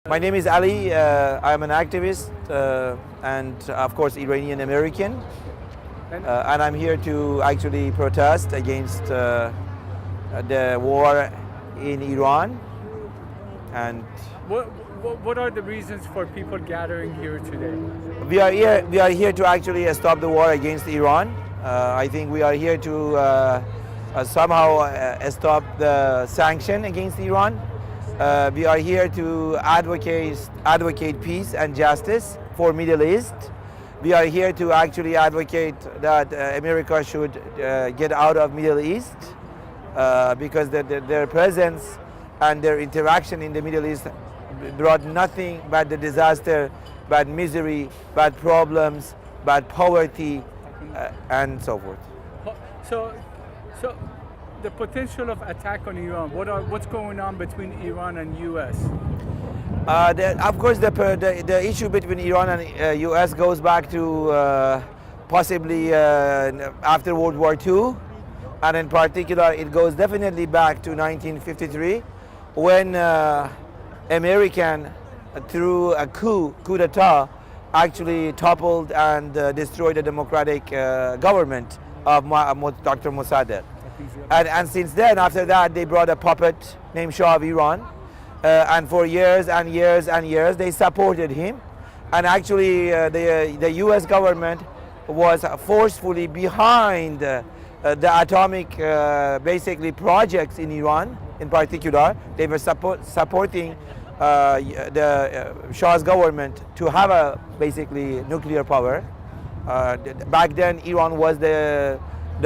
My name is Ali. I'm an activist and, of course, Iranian American. And I'm here to actually protest against the war in Iran. And What are the reasons for people gathering here today? we are here to actually stop the war against Iran. I think we are here to somehow stop the sanction against Iran. We are here to advocate peace and justice for Middle East. We are here to actually advocate that America should get out of Middle East because their presence and their interaction in the Middle East brought nothing but the disaster, bad misery, bad problems, bad poverty, and so forth. So the potential of attack on Iran. What's going on between Iran and U.S.? Of course, the issue between Iran and U.S. goes back to possibly after World War II, and in particular, it goes definitely back to 1953, when American, through a coup d'état, actually toppled and destroyed the democratic government of Dr. Mossadegh. And since then, after that, they brought a puppet named Shah of Iran. And for years and years and years, they supported him. And actually, the US government was forcefully behind the atomic, basically, projects in Iran in particular. They were supporting the Shah's government to have a, basically, nuclear power. Back then, Iran was the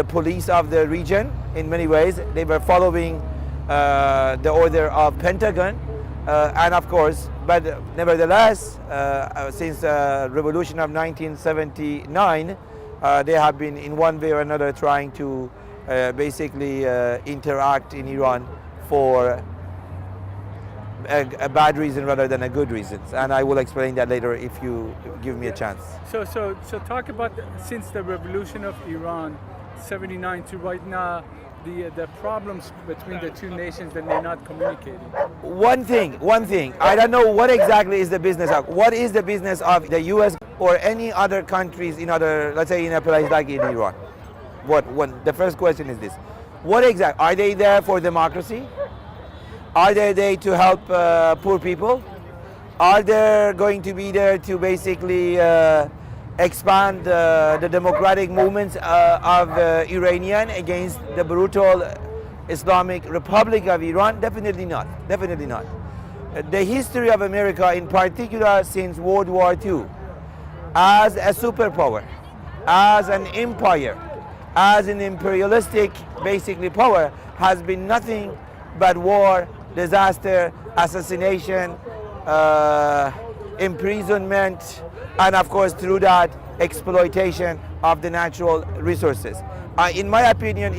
police of the region in many ways. They were following the order of Pentagon, and of course, but nevertheless, since the revolution of 1979, they have been in one way or another trying to basically interact in Iran for a bad reason rather than a good reason, and I will explain that later if you give me a chance. So talk about since the revolution of Iran, 79 to right now, the problems between the two nations that they're not communicating. One thing. I don't know what exactly is the business of. What is the business of the U.S. or any other countries in other, let's say in a place like in Iran? The first question is this. What exactly? Are they there for democracy? Are they there to help poor people? Are they going to be there to basically expand the democratic movements of Iranian against the brutal Islamic Republic of Iran? Definitely not. Definitely not. The history of America, in particular since World War II, as a superpower, as an empire, as an imperialistic, basically, power, has been nothing but war, disaster, assassination, imprisonment, and of course through that exploitation of the natural resources. In my opinion,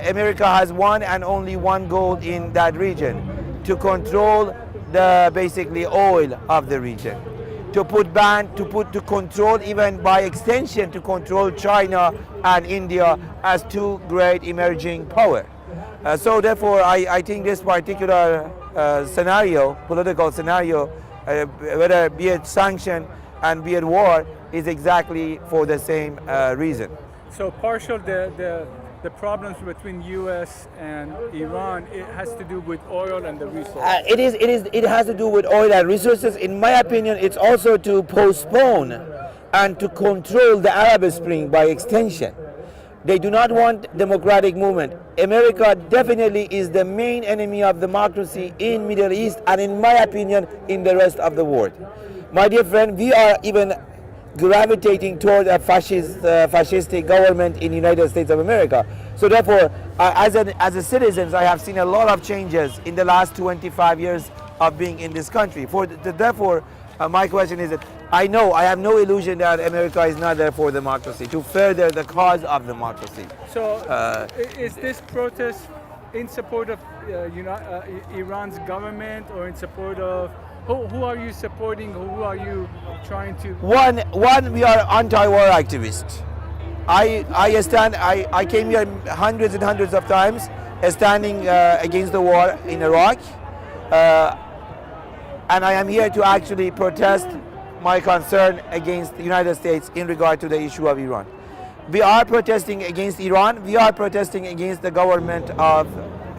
America has one and only one goal in that region: to control the basically oil of the region, to control, even by extension, to control China and India as two great emerging power. So therefore, I think this particular scenario, political scenario, whether be it sanction and be it war, is exactly for the same reason. So partial the problems between U.S. and Iran, it has to do with oil and the resources. It has to do with oil and resources. In my opinion, it's also to postpone and to control the Arab Spring by extension. They do not want democratic movement. America definitely is the main enemy of democracy in Middle East and, in my opinion, in the rest of the world. My dear friend, we are even gravitating toward a fascistic government in the United States of America. So therefore, as a citizen, I have seen a lot of changes in the last 25 years of being in this country. Therefore, my question is that I have no illusion that America is not there for democracy, to further the cause of democracy. So is this protest in support of Iran's government, or in support of who are you supporting? Who are you trying to? One, we are anti-war activists. I came here hundreds and hundreds of times, standing against the war in Iraq. and I am here to actually protest my concern against the United States in regard to the issue of Iran. We are protesting against Iran. We are protesting against the government of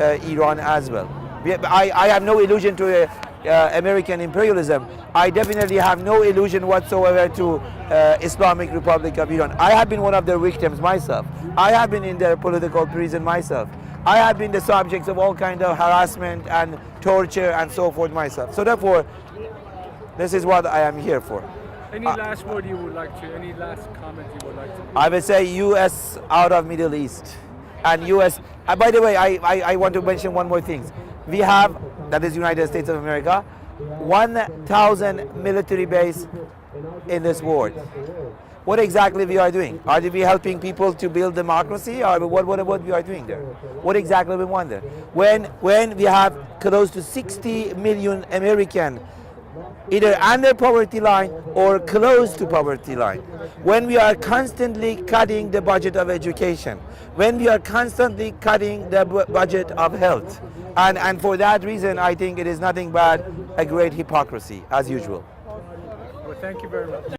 Iran as well. I have no illusion to American imperialism. I definitely have no illusion whatsoever to Islamic Republic of Iran. I have been one of their victims myself. I have been in their political prison myself. I have been the subject of all kinds of harassment and torture and so forth myself. So therefore, this is what I am here for. Any last word you would like to, any last comment you would like to make? I would say U.S. out of Middle East. And U.S. By the way, I want to mention one more thing. We have, that is United States of America, 1,000 military base in this world. What exactly we are doing? Are we helping people to build democracy, or what we are doing there? What exactly we want there? When we have close to 60 million American either under poverty line or close to poverty line, when we are constantly cutting the budget of education, when we are constantly cutting the budget of health, and for that reason I think it is nothing but a great hypocrisy as usual. Well, thank you very much.